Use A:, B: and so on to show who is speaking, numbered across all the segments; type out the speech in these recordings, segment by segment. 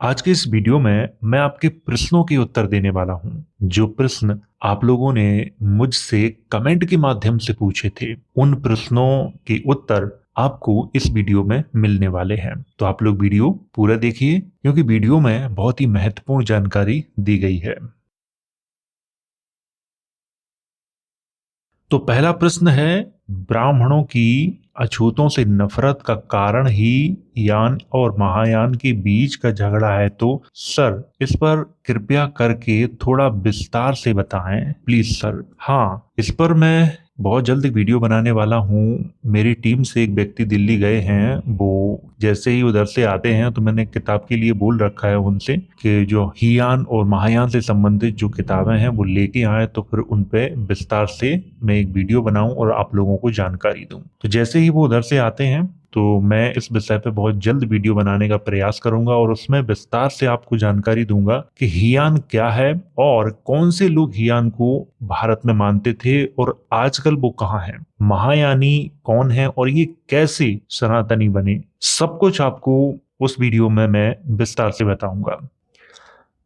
A: आज के इस वीडियो में मैं आपके प्रश्नों के उत्तर देने वाला हूं। जो प्रश्न आप लोगों ने मुझसे कमेंट के माध्यम से पूछे थे, उन प्रश्नों के उत्तर आपको इस वीडियो में मिलने वाले हैं। तो आप लोग वीडियो पूरा देखिए, क्योंकि वीडियो में बहुत ही महत्वपूर्ण जानकारी दी गई है। तो पहला प्रश्न है, ब्राह्मणों की अछूतों से नफरत का कारण ही यान और महायान के बीच का झगड़ा है। तो सर, इस पर कृपया करके थोड़ा विस्तार से बताएं प्लीज सर। हाँ, इस पर मैं बहुत जल्द एक वीडियो बनाने वाला हूँ। मेरी टीम से एक व्यक्ति दिल्ली गए हैं, वो जैसे ही उधर से आते हैं तो मैंने किताब के लिए बोल रखा है उनसे कि जो हीयान और महायान से संबंधित जो किताबें हैं वो लेके आए, तो फिर उन पे विस्तार से मैं एक वीडियो बनाऊं और आप लोगों को जानकारी दूं। तो जैसे ही वो उधर से आते हैं तो मैं इस विषय पे बहुत जल्द वीडियो बनाने का प्रयास करूंगा और उसमें विस्तार से आपको जानकारी दूंगा कि हियान क्या है और कौन से लोग हियान को भारत में मानते थे और आजकल वो कहाँ हैं, महायानी कौन है और ये कैसे सनातनी बने। सब कुछ आपको उस वीडियो में मैं विस्तार से बताऊंगा।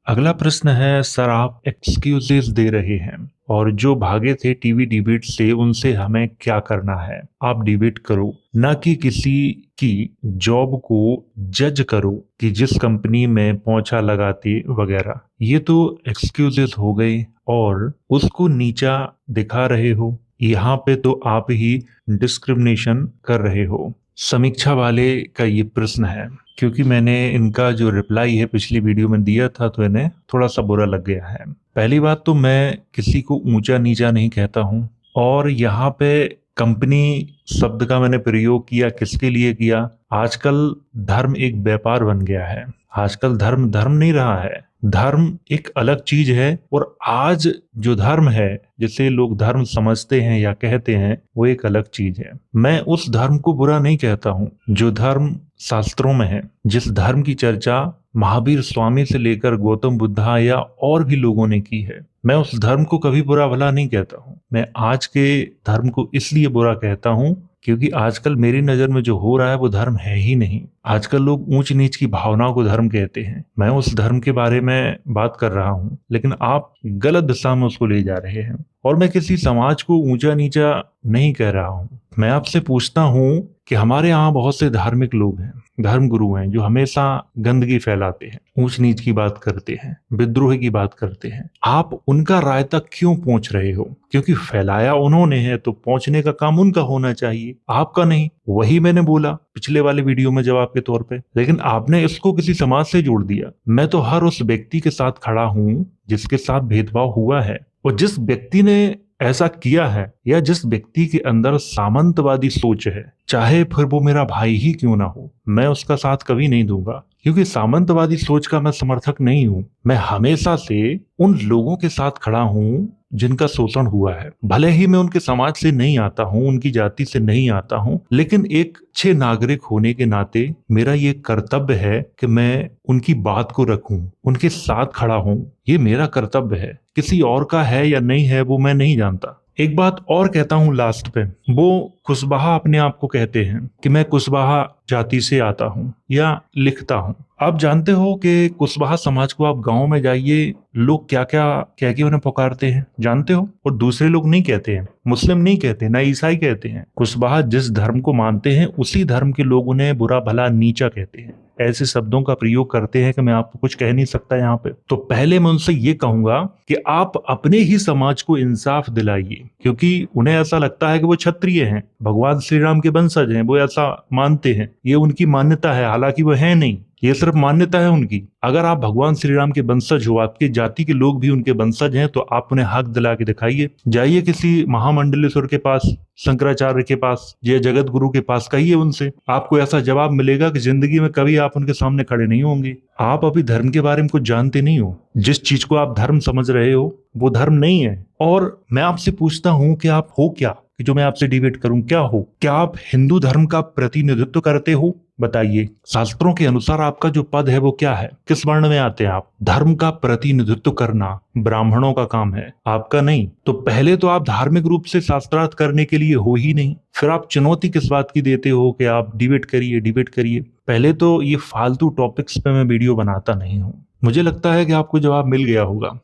A: अगला प्रश्न है, सर आप एक्सक्यूजेस दे रहे हैं और जो भागे थे टीवी डिबेट से उनसे हमें क्या करना है। आप डिबेट करो, ना कि किसी की जॉब को जज करो कि जिस कंपनी में पोंछा लगाती वगैरह। ये तो एक्सक्यूजेस हो गई और उसको नीचा दिखा रहे हो। यहाँ पे तो आप ही डिस्क्रिमिनेशन कर रहे हो। समीक्षा वाले का ये प्रश्न है, क्योंकि मैंने इनका जो रिप्लाई है पिछली वीडियो में दिया था तो इन्हें थोड़ा सा बुरा लग गया है। पहली बात तो मैं किसी को ऊंचा नीचा नहीं कहता हूं, और यहाँ पे कंपनी शब्द का मैंने प्रयोग किया किसके लिए किया। आजकल धर्म एक व्यापार बन गया है। आजकल धर्म धर्म नहीं रहा है, धर्म एक अलग चीज है। और आज जो धर्म है, जिसे लोग धर्म समझते हैं या कहते हैं, वो एक अलग चीज है। मैं उस धर्म को बुरा नहीं कहता हूं जो धर्म शास्त्रों में है। जिस धर्म की चर्चा महावीर स्वामी से लेकर गौतम बुद्धा या और भी लोगों ने की है, मैं उस धर्म को कभी बुरा भला नहीं कहता हूं। मैं आज के धर्म को इसलिए बुरा कहता हूं क्योंकि आजकल मेरी नजर में जो हो रहा है वो धर्म है ही नहीं। आजकल लोग ऊंच नीच की भावनाओं को धर्म कहते हैं। मैं उस धर्म के बारे में बात कर रहा हूं, लेकिन आप गलत दिशा में उसको ले जा रहे हैं। और मैं किसी समाज को ऊंचा नीचा नहीं कह रहा हूं। मैं आपसे पूछता हूं कि हमारे यहाँ बहुत से धार्मिक लोग हैं, धर्म गुरु हैं, जो हमेशा गंदगी फैलाते हैं, ऊंच नीच की बात करते हैं, विद्रोह की बात करते हैं। आप उनका राय तक क्यों पहुंच रहे हो? क्योंकि फैलाया उन्होंने है तो पहुंचने का काम उनका होना चाहिए, आपका नहीं। वही मैंने बोला पिछले वाले वीडियो में जवाब के तौर पे, लेकिन आपने इसको किसी समाज से जोड़ दिया। मैं तो हर उस व्यक्ति के साथ खड़ा हूं जिसके साथ भेदभाव हुआ है, और जिस व्यक्ति ने ऐसा किया है या जिस व्यक्ति के अंदर सामंतवादी सोच है, चाहे फिर वो मेरा भाई ही क्यों ना हो, मैं उसका साथ कभी नहीं दूंगा। क्योंकि सामंतवादी सोच का मैं समर्थक नहीं हूं। मैं हमेशा से उन लोगों के साथ खड़ा हूं जिनका शोषण हुआ है। भले ही मैं उनके समाज से नहीं आता हूं, उनकी जाति से नहीं आता हूं, लेकिन एक अच्छे नागरिक होने के नाते मेरा ये कर्तव्य है कि मैं उनकी बात को रखूं, उनके साथ खड़ा हूं। ये मेरा कर्तव्य है। किसी और का है या नहीं है वो मैं नहीं जानता। एक बात और कहता हूं लास्ट पे, वो कुशवाहा अपने आप को कहते हैं कि मैं कुशवाहा जाति से आता हूं या लिखता हूं। आप जानते हो कि कुशवाहा समाज को आप गांव में जाइए, लोग क्या क्या कह के उन्हें पुकारते हैं, जानते हो? और दूसरे लोग नहीं कहते हैं, मुस्लिम नहीं कहते, ना ईसाई कहते हैं। कुशवाहा जिस धर्म को मानते हैं उसी धर्म के लोग उन्हें बुरा भला नीचा कहते हैं। ऐसे शब्दों का प्रयोग करते हैं कि मैं आपको कुछ कह नहीं सकता यहाँ पे। तो पहले मैं उनसे ये कहूंगा कि आप अपने ही समाज को इंसाफ दिलाइए, क्योंकि उन्हें ऐसा लगता है कि वो क्षत्रिय हैं, भगवान श्री राम के वंशज हैं, वो ऐसा मानते हैं। ये उनकी मान्यता है, हालांकि वो है नहीं, ये सिर्फ मान्यता है उनकी। अगर आप भगवान श्री राम के वंशज हो, आपकी जाति के लोग भी उनके वंशज हैं, तो आप उन्हें हक दिला के दिखाइए। जाइए किसी महामंडलेश्वर के पास, शंकराचार्य के पास या जगत गुरु के पास, कहिए उनसे, आपको ऐसा जवाब मिलेगा कि जिंदगी में कभी आप उनके सामने खड़े नहीं होंगे। आप अभी धर्म के बारे में कुछ जानते नहीं हो। जिस चीज को आप धर्म समझ रहे हो वो धर्म नहीं है। और मैं आपसे पूछता हूं कि आप हो क्या? कि जो मैं आपसे डिबेट करूं? क्या हो? क्या आप हिंदू धर्म का प्रतिनिधित्व करते हो? बताइए, शास्त्रों के अनुसार आपका जो पद है वो क्या है? किस वर्ण में आते हैं आप? धर्म का प्रतिनिधित्व करना ब्राह्मणों का काम है, आपका नहीं। तो पहले तो आप धार्मिक रूप से शास्त्रार्थ करने के लिए हो ही नहीं, फिर आप चुनौती किस बात की देते हो कि आप डिबेट करिए, डिबेट करिए? पहले तो ये फालतू टॉपिक्स पे मैं वीडियो बनाता नहीं हूं। मुझे लगता है कि आपको जवाब मिल गया होगा।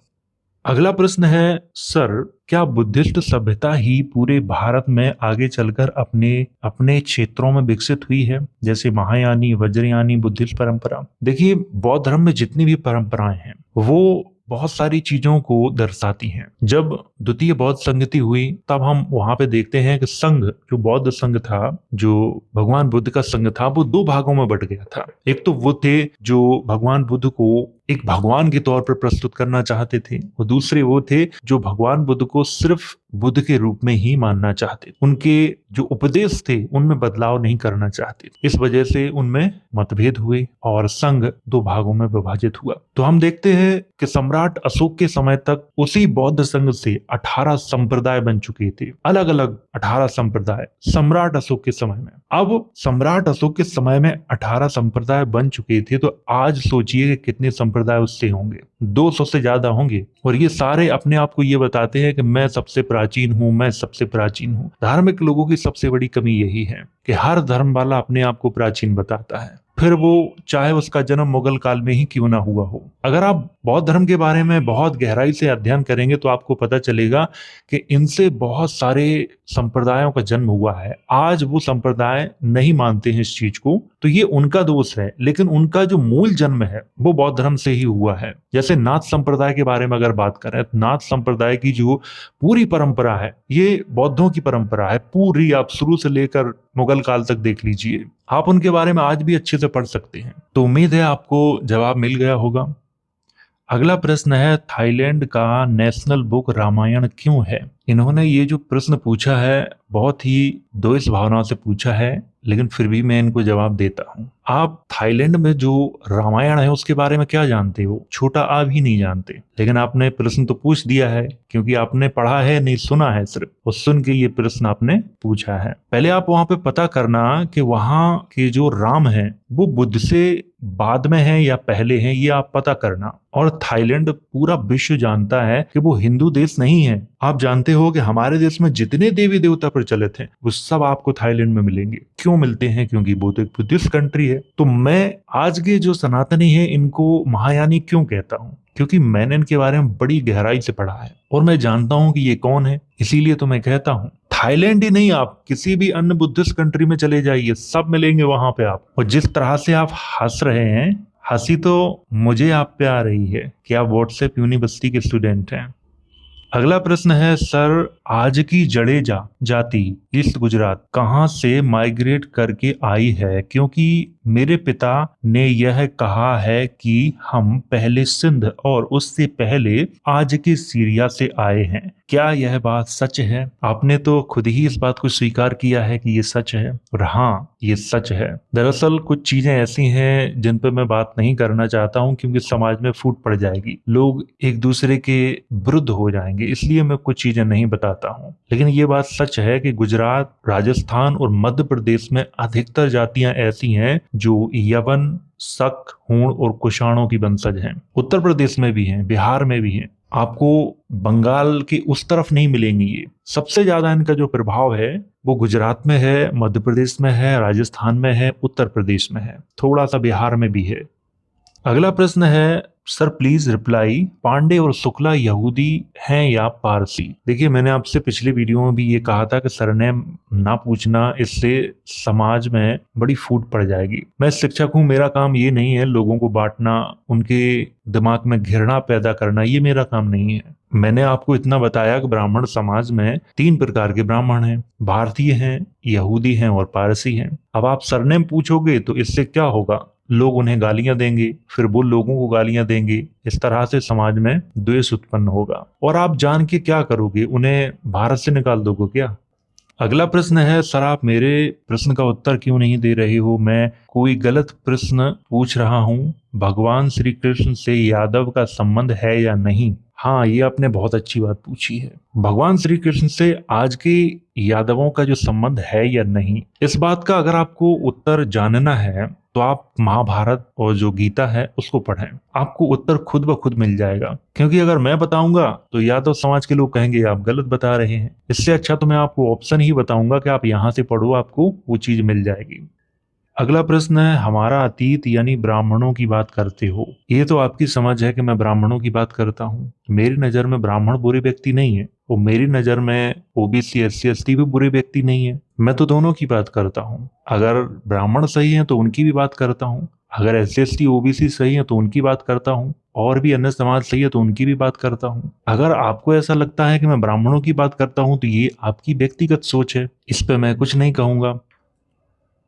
A: अगला प्रश्न है, सर क्या बुद्धिस्ट सभ्यता ही पूरे भारत में आगे चलकर अपने अपने क्षेत्रों में विकसित हुई है, जैसे महायानी, वज्रयानी, बुद्धिस्ट परंपरा? देखिए, बौद्ध धर्म में जितनी भी परंपराएं हैं वो बहुत सारी चीजों को दर्शाती हैं। जब द्वितीय बौद्ध संगति हुई तब हम वहां पे देखते हैं कि संघ, जो बौद्ध संघ था, जो भगवान बुद्ध का संघ था, वो दो भागों में बट गया था। एक तो वो थे जो भगवान बुद्ध को एक भगवान के तौर पर प्रस्तुत करना चाहते थे, और दूसरे वो थे जो भगवान बुद्ध को सिर्फ बुद्ध के रूप में ही मानना चाहते थे। उनके जो उपदेश थे उनमें बदलाव नहीं करना चाहते थे। इस वजह से उनमें मतभेद हुए और संघ दो भागों में विभाजित हुआ। तो हम देखते हैं कि सम्राट अशोक के समय तक उसी बौद्ध संघ से 18 संप्रदाय बन चुके थे, अलग अलग 18 संप्रदाय सम्राट अशोक के समय में। अब सम्राट अशोक के समय में 18 संप्रदाय बन चुके थे, तो आज सोचिए कि कितने संप्रदाय उससे होंगे? 200 से ज्यादा होंगे। और ये सारे अपने आप को ये बताते हैं कि मैं सबसे प्राचीन हूं, मैं सबसे प्राचीन हूं। धार्मिक लोगों की सबसे बड़ी कमी यही है कि हर धर्म वाला अपने आप को प्राचीन बताता है, फिर वो चाहे उसका जन्म मुगल काल में ही क्यों ना हुआ हो। अगर आप बौद्ध धर्म के बारे में बहुत गहराई से अध्ययन करेंगे तो आपको पता चलेगा कि इनसे बहुत सारे संप्रदायों का जन्म हुआ है। आज वो संप्रदाय नहीं मानते हैं इस चीज को, तो ये उनका दोष है, लेकिन उनका जो मूल जन्म है वो बौद्ध धर्म से ही हुआ है। जैसे नाथ संप्रदाय के बारे में अगर बात करें, नाथ संप्रदाय की जो पूरी परंपरा है ये बौद्धों की परंपरा है पूरी। आप शुरू से लेकर मुगल काल तक देख लीजिए, आप उनके बारे में आज भी अच्छे से पढ़ सकते हैं। तो उम्मीद है आपको जवाब मिल गया होगा। अगला प्रश्न है, थाईलैंड का नेशनल बुक रामायण क्यों है? इन्होंने ये जो प्रश्न पूछा है बहुत ही द्वेष भावना से पूछा है, लेकिन फिर भी मैं इनको जवाब देता हूं। आप थाईलैंड में जो रामायण है उसके बारे में क्या जानते हो? छोटा आ भी नहीं जानते, लेकिन आपने प्रश्न तो पूछ दिया है क्योंकि आपने पढ़ा है नहीं सुना है सिर्फ, और सुन के ये प्रश्न आपने पूछा है। पहले आप वहां पे पता करना कि वहां के जो राम है वो बुद्ध से बाद में है या पहले हैं, ये आप पता करना। और थाईलैंड पूरा विश्व जानता है कि वो हिंदू देश नहीं है। आप जानते हो कि हमारे देश में जितने देवी देवता प्रचलित हैं वो सब आपको थाईलैंड में मिलेंगे। क्यों मिलते हैं? क्योंकि वो तो एक बुद्धिस्ट कंट्री है। तो मैं आज के जो सनातनी है इनको महायानी क्यों कहता हूँ? क्योंकि मैंने इनके बारे में बड़ी गहराई से पढ़ा है और मैं जानता हूं कि ये कौन है, इसीलिए तो मैं कहता हूं। थाईलैंड ही नहीं, आप किसी भी अन्य बुद्धिस्ट कंट्री में चले जाइए, सब मिलेंगे वहां पे आप। और जिस तरह से आप हंस रहे हैं, हंसी तो मुझे आप पे आ रही है कि आप व्हाट्सएप यूनिवर्सिटी के स्टूडेंट हैं। अगला प्रश्न है, सर आज की जडेजा जाति ईस्ट गुजरात कहां से माइग्रेट करके आई है? क्योंकि मेरे पिता ने यह कहा है कि हम पहले सिंध और उससे पहले आज के सीरिया से आए हैं। क्या यह बात सच है? आपने तो खुद ही इस बात को स्वीकार किया है कि ये सच है, और हाँ ये सच है। दरअसल कुछ चीजें ऐसी हैं जिन पर मैं बात नहीं करना चाहता हूं क्योंकि समाज में फूट पड़ जाएगी, लोग एक दूसरे के विरुद्ध हो जाएंगे, इसलिए मैं कुछ चीजें नहीं बताता हूं। लेकिन ये बात सच है कि गुजरात, राजस्थान और मध्य प्रदेश में अधिकतर जातियां ऐसी हैं जो यवन, शक, हूण और कुषाणों की वंशज हैं। उत्तर प्रदेश में भी हैं, बिहार में भी हैं। आपको बंगाल की उस तरफ नहीं मिलेंगी। ये सबसे ज्यादा इनका जो प्रभाव है वो गुजरात में है, मध्य प्रदेश में है, राजस्थान में है, उत्तर प्रदेश में है, थोड़ा सा बिहार में भी है। अगला प्रश्न है, सर प्लीज रिप्लाई, पांडे और शुक्ला यहूदी हैं या पारसी? देखिए, मैंने आपसे पिछले वीडियो में भी ये कहा था कि सरनेम ना पूछना, इससे समाज में बड़ी फूट पड़ जाएगी। मैं शिक्षक हूं, मेरा काम ये नहीं है लोगों को बांटना, उनके दिमाग में घृणा पैदा करना, ये मेरा काम नहीं है। मैंने आपको इतना बताया कि ब्राह्मण समाज में 3 प्रकार के ब्राह्मण हैं, भारतीय हैं, यहूदी हैं और पारसी हैं। अब आप सरनेम पूछोगे तो इससे क्या होगा? लोग उन्हें गालियां देंगे, फिर वो लोगों को गालियां देंगे, इस तरह से समाज में द्वेष उत्पन्न होगा। और आप जान के क्या करोगे? उन्हें भारत से निकाल दोगे क्या? अगला प्रश्न है, सर आप मेरे प्रश्न का उत्तर क्यों नहीं दे रहे हो? मैं कोई गलत प्रश्न पूछ रहा हूँ। भगवान श्री कृष्ण से यादव का संबंध है या नहीं? हाँ, ये आपने बहुत अच्छी बात पूछी है। भगवान श्री कृष्ण से आज के यादवों का जो संबंध है या नहीं, इस बात का अगर आपको उत्तर जानना है तो आप महाभारत और जो गीता है उसको पढ़ें, आपको उत्तर खुद ब खुद मिल जाएगा। क्योंकि अगर मैं बताऊंगा तो यादव समाज के लोग कहेंगे आप गलत बता रहे हैं। इससे अच्छा तो मैं आपको ऑप्शन ही बताऊंगा कि आप यहां से पढ़ो, आपको वो चीज मिल जाएगी। अगला प्रश्न है, हमारा अतीत यानी ब्राह्मणों की बात करते हो। ये तो आपकी समझ है कि मैं ब्राह्मणों की बात करता हूँ। मेरी नजर में ब्राह्मण बुरे व्यक्ति नहीं है, और मेरी नजर में ओबीसी एससी एसटी भी बुरे व्यक्ति नहीं है। मैं तो दोनों की बात करता हूँ। अगर ब्राह्मण सही है तो उनकी भी बात करता हूँ, अगर एससी एसटी ओबीसी सही है तो उनकी बात करता हूँ, और भी अन्य समाज सही है तो उनकी भी बात करता हूँ। अगर आपको ऐसा लगता है कि मैं ब्राह्मणों की बात करता हूँ तो ये आपकी व्यक्तिगत सोच है, इस पे मैं कुछ नहीं कहूंगा।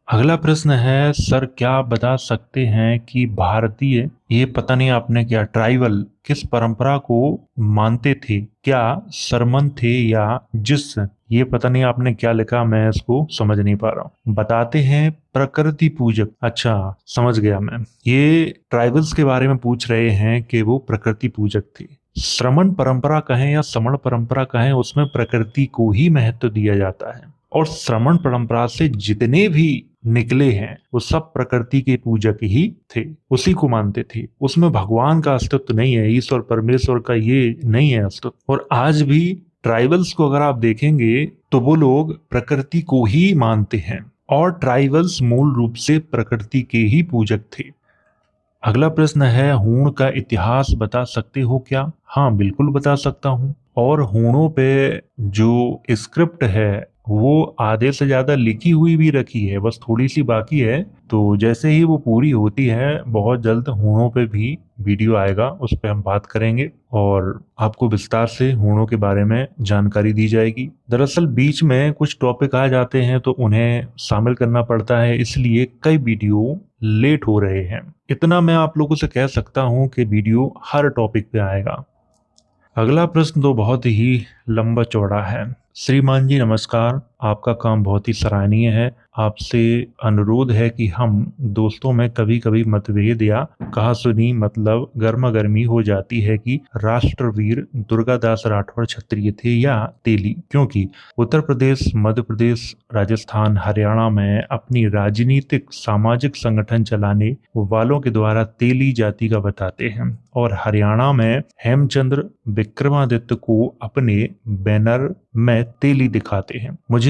A: अगला प्रश्न है, सर क्या आप बता सकते हैं कि भारतीय, ये पता नहीं आपने क्या, ट्राइबल किस परंपरा को मानते थे? क्या सरमन थे या जिस? ये पता नहीं आपने क्या लिखा, मैं इसको समझ नहीं पा रहा हूँ। बताते हैं प्रकृति पूजक। अच्छा, समझ गया मैं। ये ट्राइबल्स के बारे में पूछ रहे हैं कि वो प्रकृति पूजक थे। श्रमण परंपरा कहें या समण परंपरा कहें, उसमें प्रकृति को ही महत्व दिया जाता है, और श्रमण परंपरा से जितने भी निकले हैं वो सब प्रकृति के पूजक ही थे, उसी को मानते थे। उसमें भगवान का अस्तित्व नहीं है, ईश्वर परमेश्वर का ये नहीं है अस्तित्व। और आज भी ट्राइबल्स को अगर आप देखेंगे तो वो लोग प्रकृति को ही मानते हैं, और ट्राइबल्स मूल रूप से प्रकृति के ही पूजक थे। अगला प्रश्न है, हूण का इतिहास बता सकते हो क्या? हाँ, बिल्कुल बता सकता हूँ। और हूणों पे जो स्क्रिप्ट है वो आधे से ज्यादा लिखी हुई भी रखी है, बस थोड़ी सी बाकी है। तो जैसे ही वो पूरी होती है बहुत जल्द हूणों पे भी वीडियो आएगा, उस पर हम बात करेंगे और आपको विस्तार से हूणों के बारे में जानकारी दी जाएगी। दरअसल बीच में कुछ टॉपिक आ जाते हैं तो उन्हें शामिल करना पड़ता है, इसलिए कई वीडियो लेट हो रहे हैं। इतना मैं आप लोगों से कह सकता हूं कि वीडियो हर टॉपिक पे आएगा। अगला प्रश्न तो बहुत ही लंबा चौड़ा है। श्रीमान जी नमस्कार, आपका काम बहुत ही सराहनीय है। आपसे अनुरोध है कि हम दोस्तों में कभी कभी मतभेद या कहा सुनी मतलब गर्मा गर्मी हो जाती है कि राष्ट्रवीर दुर्गादास राठौर क्षत्रिय थे या तेली, क्योंकि उत्तर प्रदेश, मध्य प्रदेश, राजस्थान, हरियाणा में अपनी राजनीतिक सामाजिक संगठन चलाने वालों के द्वारा तेली जाति का बताते हैं, और हरियाणा में हेमचंद्र विक्रमादित्य को अपने बैनर में तेली दिखाते हैं। मुझे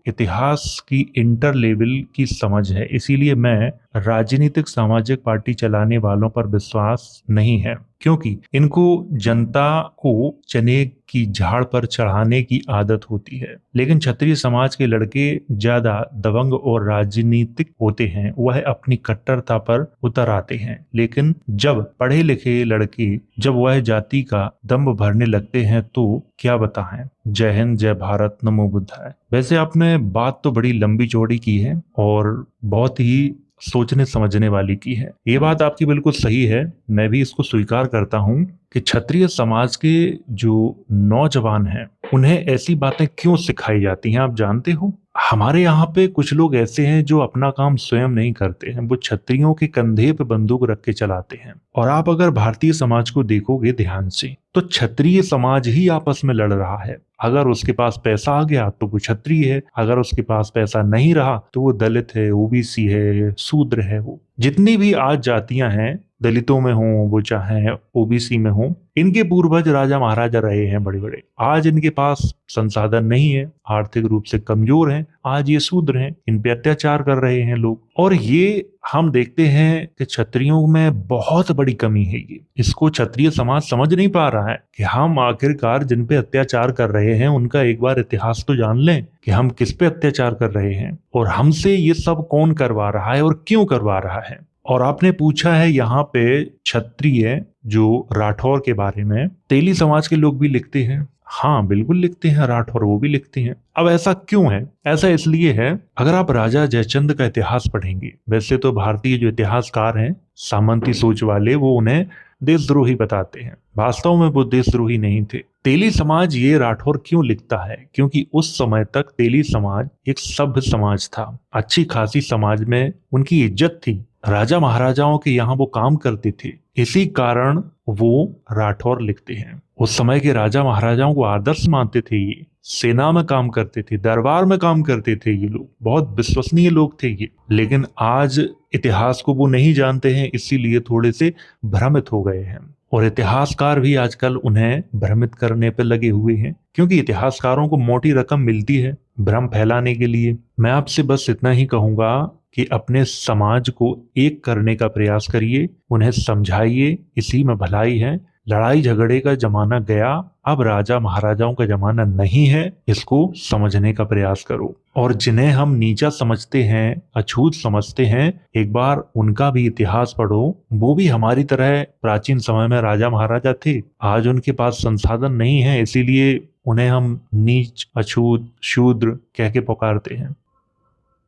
A: इतिहास की इंटर लेवल की समझ है, इसीलिए मैं राजनीतिक सामाजिक पार्टी चलाने वालों पर विश्वास नहीं है, क्योंकि इनको जनता को चने की झाड़ पर चढ़ाने की आदत होती है। लेकिन क्षत्रिय समाज के लड़के ज्यादा दबंग और राजनीतिक होते हैं, वह अपनी कट्टरता पर उतर आते हैं। लेकिन जब पढ़े लिखे लड़के जब वह जाति का दम्भ भरने लगते हैं तो क्या बताएं। जय हिंद, जय भारत, नमो बुद्धाय। वैसे आपने बात तो बड़ी लंबी चौड़ी की है और बहुत ही सोचने समझने वाली की है। ये बात आपकी बिल्कुल सही है, मैं भी इसको स्वीकार करता हूँ कि क्षत्रिय समाज के जो नौजवान हैं उन्हें ऐसी बातें क्यों सिखाई जाती हैं, आप जानते हो? हमारे यहाँ पे कुछ लोग ऐसे हैं जो अपना काम स्वयं नहीं करते हैं, वो क्षत्रियों के कंधे पे बंदूक रख के चलाते हैं। और आप अगर भारतीय समाज को देखोगे ध्यान से तो क्षत्रिय समाज ही आपस में लड़ रहा है। अगर उसके पास पैसा आ गया तो वो क्षत्रिय है, अगर उसके पास पैसा नहीं रहा तो वो दलित है, ओबीसी है, शूद्र है। वो जितनी भी आज जातियां हैं, दलितों में हो वो चाहे ओबीसी में हो, इनके पूर्वज राजा महाराजा रहे हैं बड़े बड़े। आज इनके पास संसाधन नहीं है, आर्थिक रूप से कमजोर हैं, आज ये शूद्र हैं, इन पे अत्याचार कर रहे हैं लोग। और ये हम देखते हैं कि क्षत्रियों में बहुत बड़ी कमी है। ये इसको क्षत्रिय समाज समझ नहीं पा रहा है कि हम आखिरकार जिन पे अत्याचार कर रहे हैं उनका एक बार इतिहास तो जान लें कि हम किस पे अत्याचार कर रहे हैं और हमसे ये सब कौन करवा रहा है और क्यों करवा रहा है। और आपने पूछा है यहाँ पे क्षत्रिय जो राठौर के बारे में, तेली समाज के लोग भी लिखते हैं। हाँ बिल्कुल लिखते हैं, राठौर वो भी लिखते हैं। अब ऐसा क्यों है? ऐसा इसलिए है, अगर आप राजा जयचंद का इतिहास पढ़ेंगे, वैसे तो भारतीय जो इतिहासकार हैं सामंती सोच वाले, वो उन्हें देशद्रोही बताते हैं। वास्तव में वो देशद्रोही नहीं थे। तेली समाज ये राठौर क्यों लिखता है? क्योंकि उस समय तक तेली समाज एक सभ्य समाज था, अच्छी खासी समाज में उनकी इज्जत थी, राजा महाराजाओं के यहाँ वो काम करते थे, इसी कारण वो राठौर लिखते हैं। उस समय के राजा महाराजाओं को आदर्श मानते थे, ये सेना में काम करते थे, दरबार में काम करते थे, ये लोग बहुत विश्वसनीय लोग थे ये। लेकिन आज इतिहास को वो नहीं जानते हैं, इसीलिए थोड़े से भ्रमित हो गए हैं। और इतिहासकार भी आजकल उन्हें भ्रमित करने पर लगे हुए हैं, क्योंकि इतिहासकारों को मोटी रकम मिलती है भ्रम फैलाने के लिए। मैं आपसे बस इतना ही कहूंगा कि अपने समाज को एक करने का प्रयास करिए, उन्हें समझाइए, इसी में भलाई है। लड़ाई झगड़े का जमाना गया, अब राजा महाराजाओं का जमाना नहीं है, इसको समझने का प्रयास करो। और जिन्हें हम नीचा समझते हैं, अछूत समझते हैं, एक बार उनका भी इतिहास पढ़ो। वो भी हमारी तरह प्राचीन समय में राजा महाराजा थे। आज उनके पास संसाधन नहीं है, इसीलिए उन्हें हम नीच, अछूत, शूद्र कह के पुकारते हैं।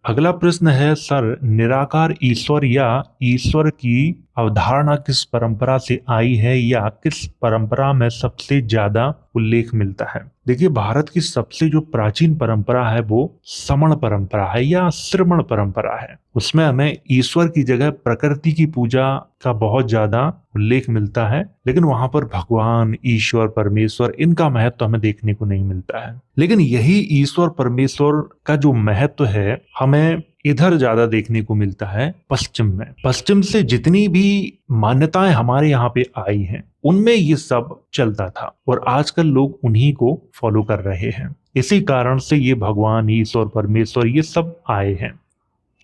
A: अगला प्रश्न है, सर निराकार ईश्वर या ईश्वर की अवधारणा किस परंपरा से आई है या किस परंपरा में सबसे ज्यादा उल्लेख मिलता है? देखिए, भारत की सबसे जो प्राचीन परंपरा है वो श्रमण परंपरा है या श्रमण परंपरा है। उसमें हमें ईश्वर की जगह प्रकृति की पूजा का बहुत ज्यादा उल्लेख मिलता है, लेकिन वहां पर भगवान, ईश्वर, परमेश्वर, इनका महत्व हमें देखने को नहीं मिलता है। लेकिन यही ईश्वर परमेश्वर का जो महत्व है हमें इधर ज्यादा देखने को मिलता है, पश्चिम में। पश्चिम से जितनी भी मान्यताएं हमारे यहाँ पे आई हैं उनमें ये सब चलता था, और आजकल लोग उन्हीं को फॉलो कर रहे हैं। इसी कारण से ये भगवान, ईश्वर, परमेश्वर ये सब आए हैं।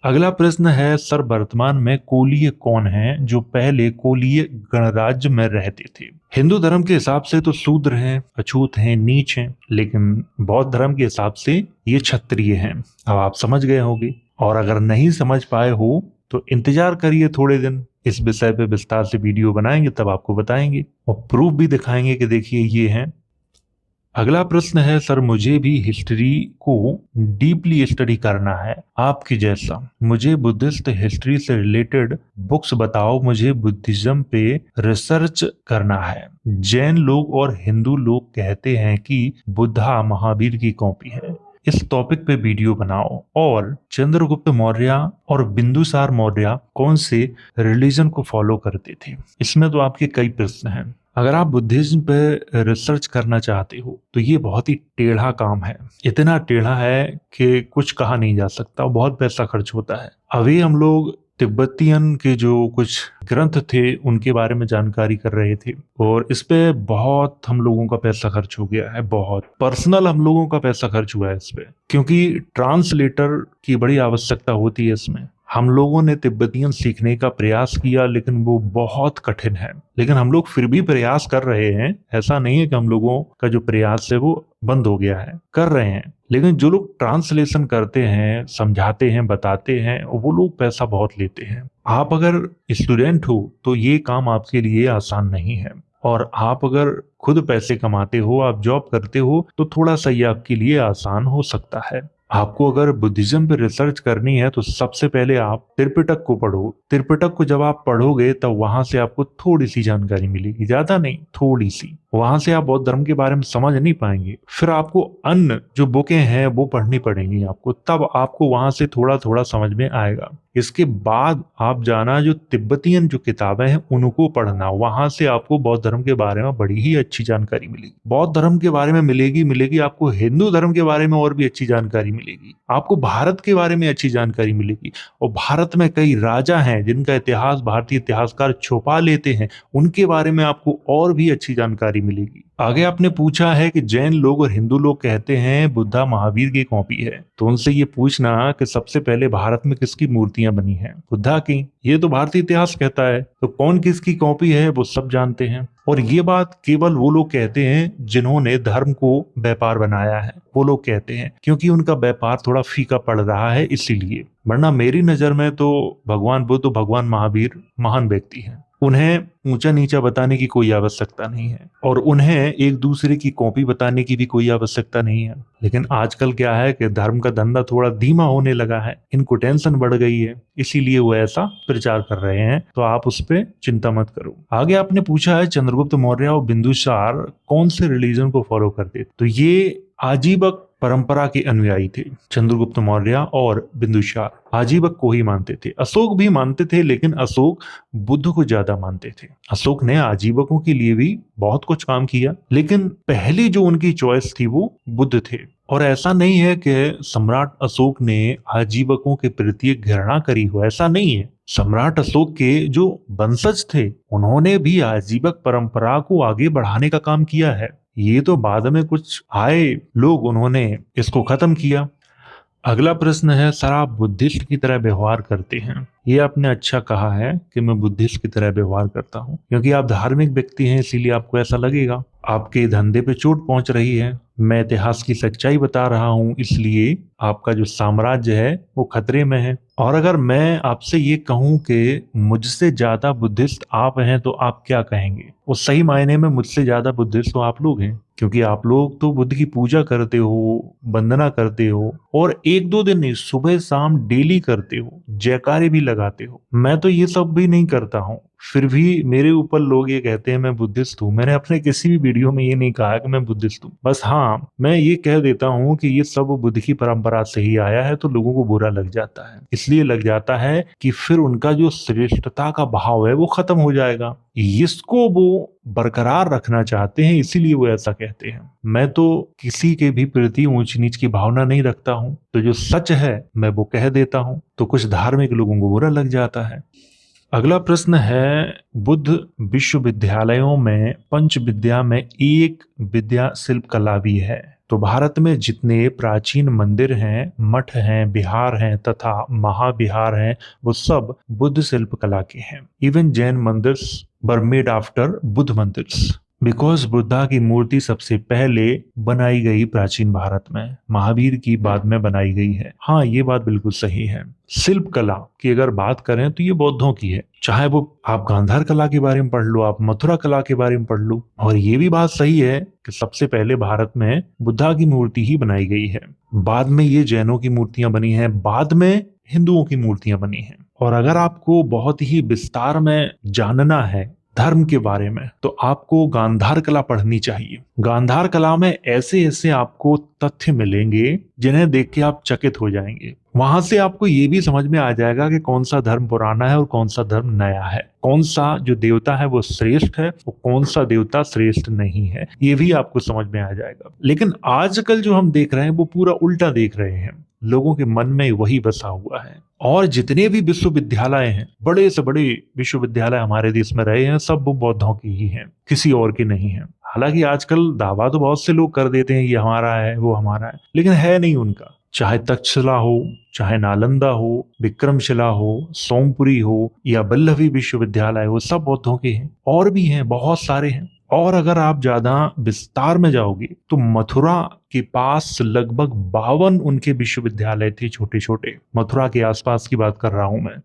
A: अगला प्रश्न है, सर वर्तमान में कोलीय कौन है जो पहले कोलीय गणराज्य में रहते थे? हिंदू धर्म के हिसाब से तो शूद्र हैं, अछूत हैं, नीच हैं, लेकिन बौद्ध धर्म के हिसाब से ये क्षत्रिय हैं। अब आप समझ गए होंगे, और अगर नहीं समझ पाए हो तो इंतजार करिए थोड़े दिन, इस विषय पे विस्तार से वीडियो बनाएंगे, तब आपको बताएंगे और प्रूफ भी दिखाएंगे कि देखिए ये हैं। अगला प्रश्न है, सर मुझे भी हिस्ट्री को डीपली स्टडी करना है आपकी जैसा, मुझे बुद्धिस्ट हिस्ट्री से रिलेटेड बुक्स बताओ, मुझे बुद्धिज्म पे रिसर्च करना है। जैन लोग और हिंदू लोग कहते हैं कि बुद्धा महावीर की कॉपी है, इस टॉपिक पे वीडियो बनाओ। और चंद्रगुप्त मौर्य और बिंदुसार मौर्य कौन से रिलीजन को फॉलो करते थे? इसमें तो आपके कई प्रश्न हैं। अगर आप बुद्धिज्म पे रिसर्च करना चाहते हो तो ये बहुत ही टेढ़ा काम है, इतना टेढ़ा है कि कुछ कहा नहीं जा सकता, बहुत पैसा खर्च होता है। अभी हम लोग तिब्बतियन के जो कुछ ग्रंथ थे उनके बारे में जानकारी कर रहे थे, और इस पे बहुत हम लोगों का पैसा खर्च हो गया है, बहुत पर्सनल हम लोगों का पैसा खर्च हुआ है इस पे, क्योंकि ट्रांसलेटर की बड़ी आवश्यकता होती है इसमें। हम लोगों ने तिब्बतियन सीखने का प्रयास किया, लेकिन वो बहुत कठिन है, लेकिन हम लोग फिर भी प्रयास कर रहे हैं। ऐसा नहीं है कि हम लोगों का जो प्रयास है वो बंद हो गया है, कर रहे हैं। लेकिन जो लोग ट्रांसलेशन करते हैं, समझाते हैं, बताते हैं, वो लोग पैसा बहुत लेते हैं। आप अगर स्टूडेंट हो तो ये काम आपके लिए आसान नहीं है, और आप अगर खुद पैसे कमाते हो, आप जॉब करते हो, तो थोड़ा सा ये आपके लिए आसान हो सकता है। आपको अगर बुद्धिज्म पे रिसर्च करनी है तो सबसे पहले आप त्रिपिटक को पढ़ो। त्रिपिटक को जब आप पढ़ोगे तब वहां से आपको थोड़ी सी जानकारी मिलेगी, ज्यादा नहीं, थोड़ी सी। वहां से आप बौद्ध धर्म के बारे में समझ नहीं पाएंगे, फिर आपको अन्य जो बुकें हैं वो पढ़नी पड़ेंगी आपको, तब आपको वहां से थोड़ा थोड़ा समझ में आएगा। इसके बाद आप जाना जो तिब्बतियन जो किताबें हैं उनको पढ़ना, वहां से आपको बौद्ध धर्म के बारे में बड़ी ही अच्छी जानकारी मिलेगी। बौद्ध धर्म के बारे में मिलेगी, आपको हिंदू धर्म के बारे में और भी अच्छी जानकारी मिलेगी, आपको भारत के बारे में अच्छी जानकारी मिलेगी। और भारत में कई राजा हैं जिनका इतिहास भारतीय इतिहासकार छुपा लेते हैं, उनके बारे में आपको और भी अच्छी जानकारी मिलेगी। आगे आपने पूछा है कि जैन लोग और हिंदू लोग कहते हैं बुद्धा महावीर की कॉपी है, तो उनसे ये पूछना कि सबसे पहले भारत में किसकी मूर्तियां बनी हैं? बुद्धा की। ये तो भारतीय इतिहास कहता है, तो कौन किसकी कॉपी है वो सब जानते हैं। और ये बात केवल वो लोग कहते हैं जिन्होंने धर्म को व्यापार बनाया है, वो लोग कहते हैं, क्योंकि उनका व्यापार थोड़ा फीका पड़ रहा है इसीलिए। वरना मेरी नजर में तो भगवान बुद्ध, भगवान महावीर महान व्यक्ति हैं। उन्हें ऊंचा नीचा बताने की कोई आवश्यकता नहीं है और उन्हें एक दूसरे की कॉपी बताने की भी कोई आवश्यकता नहीं है। लेकिन आजकल क्या है कि धर्म का धंधा थोड़ा धीमा होने लगा है, इनको टेंशन बढ़ गई है, इसीलिए वो ऐसा प्रचार कर रहे हैं। तो आप उस पर चिंता मत करो। आगे आपने पूछा है चंद्रगुप्त मौर्य और बिंदुसार कौन से रिलीजन को फॉलो करते, तो ये आजीवक परंपरा के अनुयायी थे। चंद्रगुप्त मौर्य और बिंदुसार आजीवक को ही मानते थे। अशोक भी मानते थे, लेकिन अशोक बुद्ध को ज्यादा मानते थे। अशोक ने आजीवकों के लिए भी बहुत कुछ काम किया, लेकिन पहली जो उनकी चॉइस थी वो बुद्ध थे। और ऐसा नहीं है कि सम्राट अशोक ने आजीवकों के प्रति घृणा करी हो, ऐसा नहीं है। सम्राट अशोक के जो वंशज थे उन्होंने भी आजीवक परंपरा को आगे बढ़ाने का काम किया है। ये तो बाद में कुछ आए लोग, उन्होंने इसको खत्म किया। अगला प्रश्न है, सर आप बुद्धिस्ट की तरह व्यवहार करते हैं। ये आपने अच्छा कहा है कि मैं बुद्धिस्ट की तरह व्यवहार करता हूँ, क्योंकि आप धार्मिक व्यक्ति हैं, इसीलिए आपको ऐसा लगेगा। आपके धंधे पे चोट पहुंच रही है, मैं इतिहास की सच्चाई बता रहा हूं, इसलिए आपका जो साम्राज्य है वो खतरे में है। और अगर मैं आपसे ये कहूं कि मुझसे ज्यादा बुद्धिस्ट आप हैं, तो आप क्या कहेंगे? वो सही मायने में मुझसे ज्यादा बुद्धिस्ट तो आप लोग हैं, क्योंकि आप लोग तो बुद्ध की पूजा करते हो, वंदना करते हो, और एक दो दिन नहीं, सुबह शाम डेली करते हो, जयकारे भी लगाते हो। मैं तो ये सब भी नहीं करता हूँ, फिर भी मेरे ऊपर लोग ये कहते हैं मैं बुद्धिस्ट हूँ। मैंने अपने किसी भी वीडियो में ये नहीं कहा कि मैं बुद्धिस्ट हूँ। बस हाँ, मैं ये कह देता हूँ कि ये सब बुद्ध की परंपरा से ही आया है, तो लोगों को बुरा लग जाता है। इसलिए लग जाता है कि फिर उनका जो श्रेष्ठता का भाव है वो खत्म हो जाएगा। इसको वो बरकरार रखना चाहते हैं, इसीलिए वो ऐसा कहते हैं। मैं तो किसी के भी प्रति ऊंच नीच की भावना नहीं रखता हूँ, तो जो सच है मैं वो कह देता हूँ, तो कुछ धार्मिक लोगों को बुरा लग जाता है। अगला प्रश्न है, बुद्ध विश्वविद्यालयों में पंच विद्या में एक विद्या शिल्प कला भी है। तो भारत में जितने प्राचीन मंदिर हैं, मठ हैं, विहार हैं तथा महाविहार हैं, वो सब बुद्ध शिल्प कला के हैं। Even Jain mandirs were made after Buddha mandirs, because Buddha की मूर्ति सबसे पहले बनाई गई प्राचीन भारत में, महावीर की बाद में बनाई गई है। हाँ, ये बात बिल्कुल सही है। शिल्प कला की अगर बात करें तो ये बौद्धों की है, चाहे वो आप गांधार कला के बारे में पढ़ लो, आप मथुरा कला के बारे में पढ़ लो। और ये भी बात सही है कि सबसे पहले भारत में बुद्धा की मूर्ति ही बनाई गई है, बाद में ये जैनों की मूर्तियां बनी हैं, बाद में हिंदुओं की मूर्तियां बनी हैं। और अगर आपको बहुत ही विस्तार में जानना है धर्म के बारे में, तो आपको गांधार कला पढ़नी चाहिए। गांधार कला में ऐसे ऐसे आपको तथ्य मिलेंगे जिन्हें देख के आप चकित हो जाएंगे। वहां से आपको ये भी समझ में आ जाएगा कि कौन सा धर्म पुराना है और कौन सा धर्म नया है, कौन सा जो देवता है वो श्रेष्ठ है और कौन सा देवता श्रेष्ठ नहीं है, ये भी आपको समझ में आ जाएगा। लेकिन आजकल जो हम देख रहे हैं वो पूरा उल्टा देख रहे हैं, लोगों के मन में वही बसा हुआ है। और जितने भी विश्वविद्यालय हैं, बड़े से बड़े विश्वविद्यालय हमारे देश में रहे हैं, सब वो बौद्धों की ही हैं, किसी और की नहीं है। हालांकि आजकल दावा तो बहुत से लोग कर देते हैं ये हमारा है वो हमारा है, लेकिन है नहीं उनका। चाहे तक्षशिला हो, चाहे नालंदा हो, विक्रमशिला हो, सोमपुरी हो या वल्लभी विश्वविद्यालय हो, सब बौद्धों के हैं। और भी हैं, बहुत सारे हैं। और अगर आप ज्यादा विस्तार में जाओगे तो मथुरा के पास लगभग 52 उनके विश्वविद्यालय थे, छोटे छोटे। मथुरा के आसपास की बात कर रहा हूं मैं।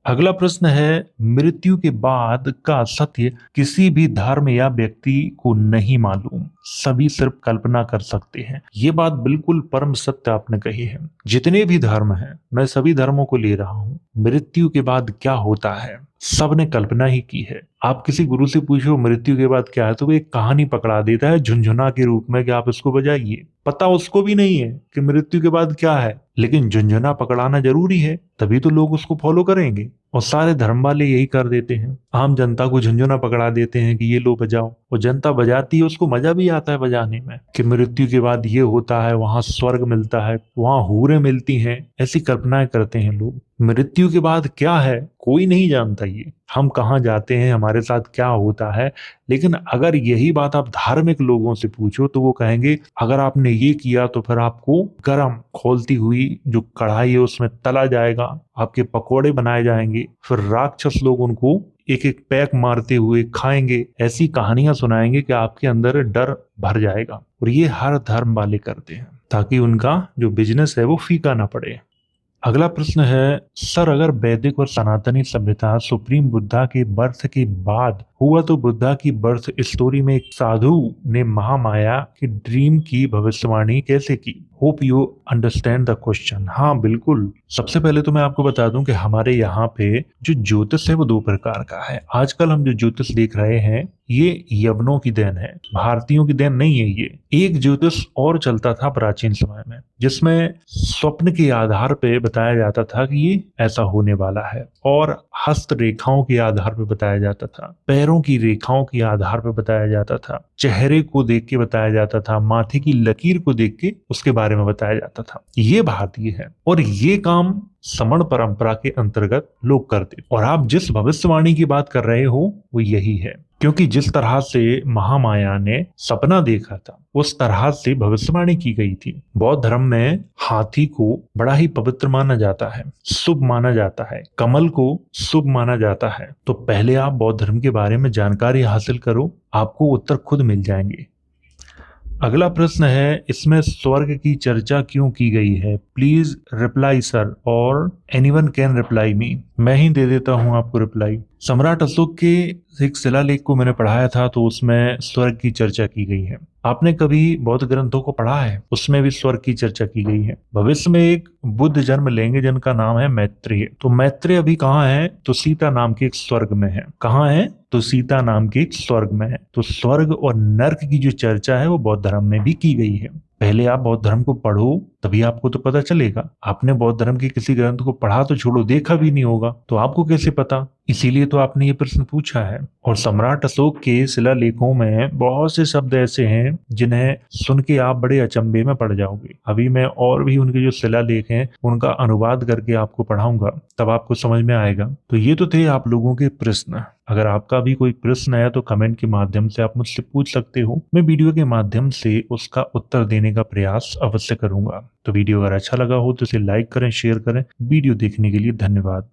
A: अगला प्रश्न है, मृत्यु के बाद का सत्य किसी भी धर्म या व्यक्ति को नहीं मालूम, सभी सिर्फ कल्पना कर सकते हैं। ये बात बिल्कुल परम सत्य आपने कही है। जितने भी धर्म हैं, मैं सभी धर्मों को ले रहा हूं, मृत्यु के बाद क्या होता है सबने कल्पना ही की है। आप किसी गुरु से पूछो मृत्यु के बाद क्या है, तो वो एक कहानी पकड़ा देता है झुनझुना के रूप में कि आप इसको बजाइए। पता उसको भी नहीं है कि मृत्यु के बाद क्या है, लेकिन झुनझुना पकड़ाना जरूरी है, तभी तो लोग उसको फॉलो करेंगे। और सारे धर्म वाले यही कर देते हैं, आम जनता को झुनझुना पकड़ा देते हैं कि ये लो बजाओ। वो जनता बजाती है, उसको मजा भी आता है बजाने में, कि मृत्यु के बाद ये होता है, वहां स्वर्ग मिलता है, वहां हूरें मिलती हैं, ऐसी कल्पनाएं करते हैं लोग। मृत्यु के बाद क्या है कोई नहीं जानता, ये हम कहाँ जाते हैं, हमारे साथ क्या होता है। लेकिन अगर यही बात आप धार्मिक लोगों से पूछो तो वो कहेंगे अगर आपने ये किया तो फिर आपको गरम खौलती हुई जो कढ़ाई है उसमें तला जाएगा, आपके पकोड़े बनाए जाएंगे, फिर राक्षस लोग उनको एक एक पैक मारते हुए खाएंगे। ऐसी कहानियां सुनाएंगे कि आपके अंदर डर भर जाएगा। और ये हर धर्म वाले करते हैं ताकि उनका जो बिजनेस है वो फीका ना पड़े। अगला प्रश्न है, सर अगर वैदिक और सनातनी सभ्यता सुप्रीम बुद्धा के बर्थ के बाद हुआ तो बुद्धा की बर्थ स्टोरी में एक साधु ने महामाया के ड्रीम की भविष्यवाणी कैसे की? Hope you understand the question. हाँ बिल्कुल। सबसे पहले तो मैं आपको बता दूं कि हमारे यहाँ पे जो ज्योतिष है वो दो प्रकार का है। आजकल हम जो ज्योतिष देख रहे हैं ये यवनों की देन है, भारतीयों की देन नहीं है। ये एक ज्योतिष और चलता था प्राचीन समय में, जिसमें स्वप्न के आधार पे बताया जाता था कि ये ऐसा होने वाला है, और हस्त रेखाओं के आधार पे बताया जाता था, पैरों की रेखाओं के आधार पे बताया जाता था, चेहरे को देख के बताया जाता था, माथे की लकीर को देख के उसके बारे में बताया जाता था। ये भारतीय है और ये काम समण परंपरा के अंतर्गत लोग करते। और आप जिस भविष्यवाणी की बात कर रहे हो वो यही है, क्योंकि जिस तरह से महामाया ने सपना देखा था उस तरह से भविष्यवाणी की गई थी। बौद्ध धर्म में हाथी को बड़ा ही पवित्र माना जाता है, शुभ माना जाता है, कमल को शुभ माना जाता है। तो पहले आप बौद्ध धर्म के बारे में जानकारी हासिल करो, आपको उत्तर खुद मिल जाएंगे। अगला प्रश्न है, इसमें स्वर्ग की चर्चा क्यों की गई है? प्लीज रिप्लाई सर, और एनीवन कैन रिप्लाई मी। मैं ही दे देता हूं आपको रिप्लाई। सम्राट अशोक के एक शिलालेख को मैंने पढ़ाया था तो उसमें स्वर्ग की चर्चा की गई है। आपने कभी बौद्ध ग्रंथों को पढ़ा है? उसमें भी स्वर्ग की चर्चा की गई है। भविष्य में एक बुद्ध जन्म लेंगे जिनका नाम है मैत्रेय। तो मैत्रेय अभी कहाँ है? तो सीता नाम के एक स्वर्ग में है। कहाँ है? तो सीता नाम के एक स्वर्ग में है। तो स्वर्ग और नर्क की जो चर्चा है वो बौद्ध धर्म में भी की गई है। पहले आप बौद्ध धर्म को पढ़ो तभी आपको तो पता चलेगा। आपने बौद्ध धर्म के किसी ग्रंथ को पढ़ा तो छोड़ो, देखा भी नहीं होगा तो आपको कैसे पता? इसीलिए तो आपने ये प्रश्न पूछा है। और सम्राट अशोक के शिलालेखों में बहुत से शब्द ऐसे हैं जिन्हें सुन के आप बड़े अचंभे में पड़ जाओगे। अभी मैं और भी उनके जो शिलालेख हैं उनका अनुवाद करके आपको पढ़ाऊंगा, तब आपको समझ में आएगा। तो ये तो थे आप लोगों के प्रश्न। अगर आपका भी कोई प्रश्न है तो कमेंट के माध्यम से आप मुझसे पूछ सकते हो। मैं वीडियो के माध्यम से उसका उत्तर देने का प्रयास अवश्य करूंगा। तो वीडियो अगर अच्छा लगा हो तो इसे लाइक करें, शेयर करें। वीडियो देखने के लिए धन्यवाद।